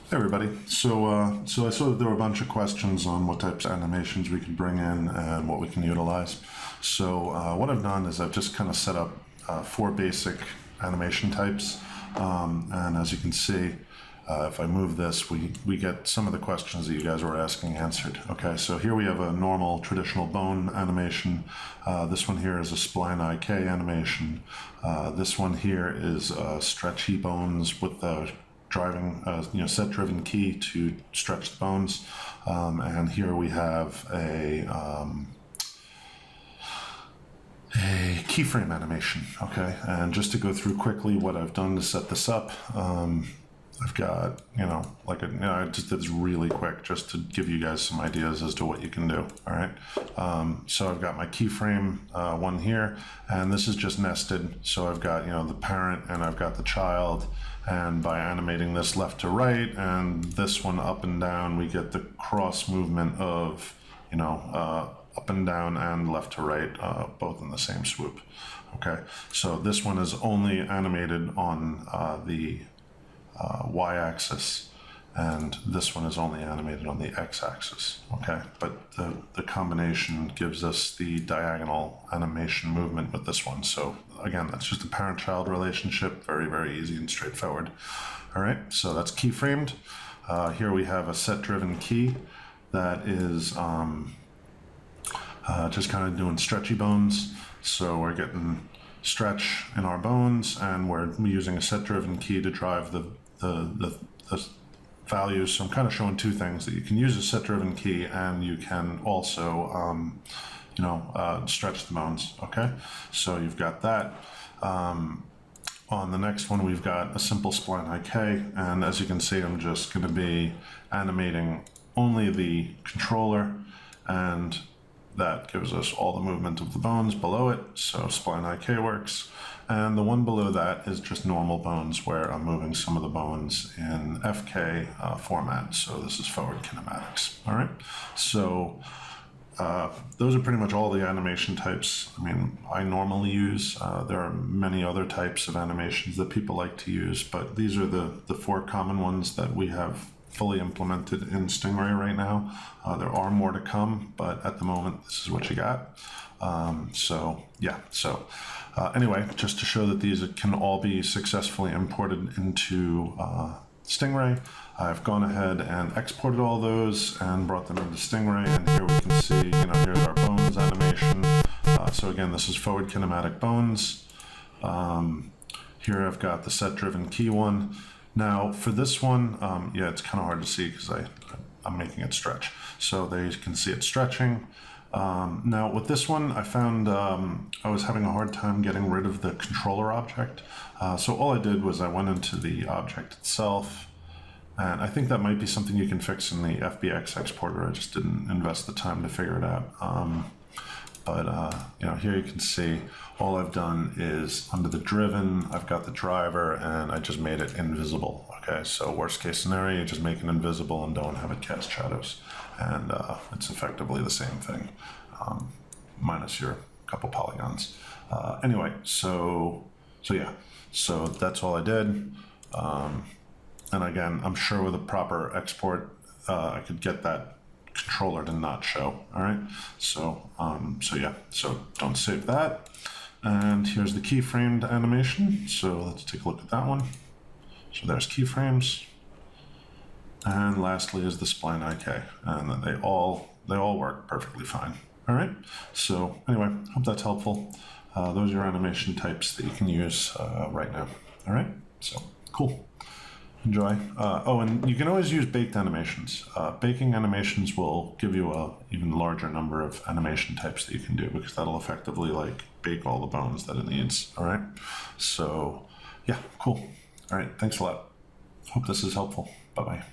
Hey everybody. So I saw that there were a bunch of questions on what types of animations we can bring in and what we can utilize. So what I've done is I've just kind of set up four basic animation types. And as you can see, if I move this, we get some of the questions that you guys were asking answered. Okay, so here we have a normal traditional bone animation. This one here is a spline IK animation. This one here is stretchy bones with the driving, set driven key to stretch the bones. And here we have a keyframe animation. Okay, and just to go through quickly what I've done to set this up, I've got, I just did this really quick just to give you guys some ideas as to what you can do. All right. So I've got my keyframe one here, and this is just nested. So I've got, the parent and I've got the child, and by animating this left to right and this one up and down, we get the cross movement of, up and down and left to right, both in the same swoop. Okay. So this one is only animated on the y-axis, and this one is only animated on the x-axis. Okay, but the combination gives us the diagonal animation movement with this one. So again, that's just a parent-child relationship, very, very easy and straightforward. All right, so that's keyframed. Here we have a set-driven key that is just kind of doing stretchy bones. So we're getting stretch in our bones, and we're using a set-driven key to drive the values. So I'm kind of showing two things, that you can use a set-driven key and you can also, stretch the bones. Okay, so you've got that. On the next one, we've got a simple spline IK, and as you can see, I'm just going to be animating only the controller, and that gives us all the movement of the bones below it. So spline IK works. And the one below that is just normal bones, where I'm moving some of the bones in FK format. So this is forward kinematics. All right. So those are pretty much all the animation types. I normally use. There are many other types of animations that people like to use, but these are the four common ones that we have fully implemented in Stingray right now. There are more to come, but at the moment, this is what you got. Anyway, just to show that these can all be successfully imported into Stingray, I've gone ahead and exported all those and brought them into Stingray. And here we can see, here's our bones animation. So again, this is forward kinematic bones. Here I've got the set-driven key one. Now for this one, it's kind of hard to see because I'm making it stretch. So there you can see it stretching. Now with this one, I found I was having a hard time getting rid of the controller object. So all I did was I went into the object itself, and I think that might be something you can fix in the FBX exporter. I just didn't invest the time to figure it out. Here you can see all I've done is under the driven, I've got the driver, and I just made it invisible. Okay, so worst case scenario, you just make it invisible and don't have it cast shadows. And it's effectively the same thing, minus your couple polygons. So that's all I did. And again, I'm sure with a proper export, I could get that controller to not show. All right, so don't save that. And here's the keyframed animation. So let's take a look at that one. So there's keyframes. And lastly is the spline IK, and then they all work perfectly fine. All right. So anyway, hope that's helpful. Those are your animation types that you can use right now. All right. So cool. Enjoy. And you can always use baked animations. Baking animations will give you a even larger number of animation types that you can do, because that'll effectively bake all the bones that it needs. All right. So yeah, cool. All right. Thanks a lot. Hope this is helpful. Bye-bye.